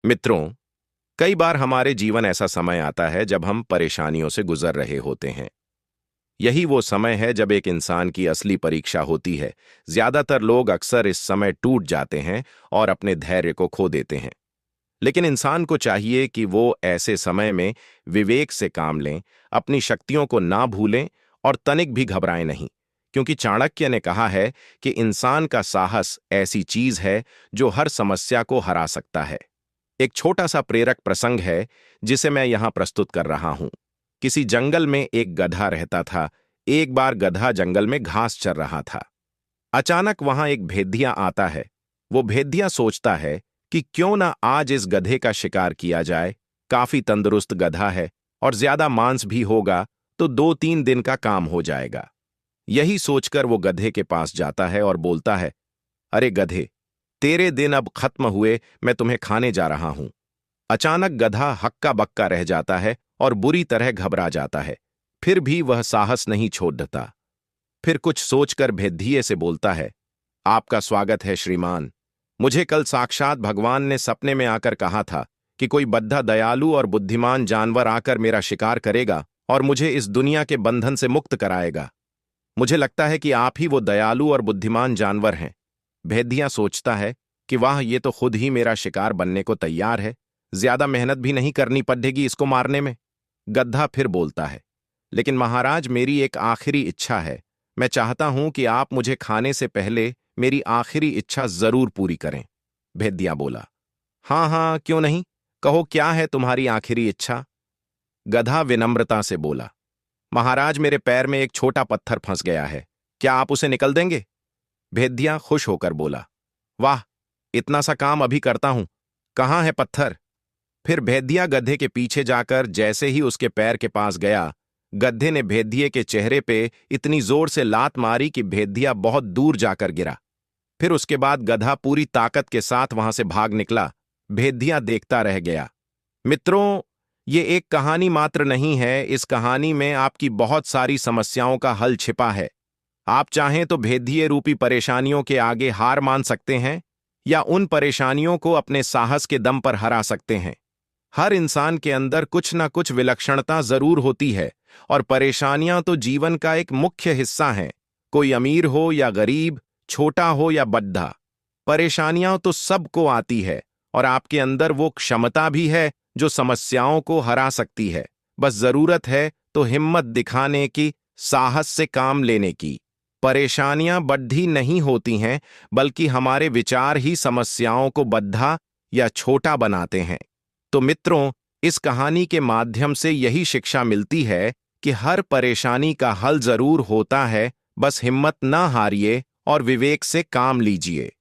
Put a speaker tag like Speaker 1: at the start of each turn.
Speaker 1: मित्रों, कई बार हमारे जीवन ऐसा समय आता है जब हम परेशानियों से गुजर रहे होते हैं। यही वो समय है जब एक इंसान की असली परीक्षा होती है। ज्यादातर लोग अक्सर इस समय टूट जाते हैं और अपने धैर्य को खो देते हैं। लेकिन इंसान को चाहिए कि वो ऐसे समय में विवेक से काम लें, अपनी शक्तियों को ना भूलें और तनिक भी घबराएं नहीं, क्योंकि चाणक्य ने कहा है कि इंसान का साहस ऐसी चीज है जो हर समस्या को हरा सकता है। एक छोटा सा प्रेरक प्रसंग है जिसे मैं यहां प्रस्तुत कर रहा हूं। किसी जंगल में एक गधा रहता था। एक बार गधा जंगल में घास चर रहा था। अचानक वहां एक भेदिया आता है। वो भेदिया सोचता है कि क्यों ना आज इस गधे का शिकार किया जाए। काफी तंदुरुस्त गधा है और ज्यादा मांस भी होगा, तो 2-3 दिन का काम हो जाएगा। यही सोचकर वो गधे के पास जाता है और बोलता है, अरे गधे, तेरे दिन अब खत्म हुए, मैं तुम्हें खाने जा रहा हूं। अचानक गधा हक्का बक्का रह जाता है और बुरी तरह घबरा जाता है। फिर भी वह साहस नहीं छोड़ता। फिर कुछ सोचकर भेदिये से बोलता है, आपका स्वागत है श्रीमान। मुझे कल साक्षात भगवान ने सपने में आकर कहा था कि कोई बद्धा दयालु और बुद्धिमान जानवर आकर मेरा शिकार करेगा और मुझे इस दुनिया के बंधन से मुक्त कराएगा। मुझे लगता है कि आप ही वो दयालु और बुद्धिमान जानवर हैं। भेदिया सोचता है कि वाह, ये तो खुद ही मेरा शिकार बनने को तैयार है। ज्यादा मेहनत भी नहीं करनी पड़ेगी इसको मारने में। गधा फिर बोलता है, लेकिन महाराज, मेरी एक आखिरी इच्छा है। मैं चाहता हूं कि आप मुझे खाने से पहले मेरी आखिरी इच्छा जरूर पूरी करें। भेदिया बोला, हाँ हाँ, क्यों नहीं, कहो क्या है तुम्हारी आखिरी इच्छा। गधा विनम्रता से बोला, महाराज, मेरे पैर में एक छोटा पत्थर फंस गया है, क्या आप उसे निकल देंगे। भेदिया खुश होकर बोला, वाह, इतना सा काम अभी करता हूं, कहाँ है पत्थर। फिर भेदिया गधे के पीछे जाकर जैसे ही उसके पैर के पास गया, गधे ने भेदिये के चेहरे पे इतनी जोर से लात मारी कि भेदिया बहुत दूर जाकर गिरा। फिर उसके बाद गधा पूरी ताकत के साथ वहां से भाग निकला। भेदिया देखता रह गया। मित्रों, ये एक कहानी मात्र नहीं है, इस कहानी में आपकी बहुत सारी समस्याओं का हल छिपा है। आप चाहें तो भेदिये रूपी परेशानियों के आगे हार मान सकते हैं या उन परेशानियों को अपने साहस के दम पर हरा सकते हैं। हर इंसान के अंदर कुछ ना कुछ विलक्षणता जरूर होती है और परेशानियां तो जीवन का एक मुख्य हिस्सा हैं। कोई अमीर हो या गरीब, छोटा हो या बड्ढा, परेशानियां तो सबको आती है और आपके अंदर वो क्षमता भी है जो समस्याओं को हरा सकती है। बस जरूरत है तो हिम्मत दिखाने की, साहस से काम लेने की। परेशानियां बड्ढी नहीं होती हैं, बल्कि हमारे विचार ही समस्याओं को बड्ढा या छोटा बनाते हैं। तो मित्रों, इस कहानी के माध्यम से यही शिक्षा मिलती है कि हर परेशानी का हल जरूर होता है, बस हिम्मत ना हारिए और विवेक से काम लीजिए।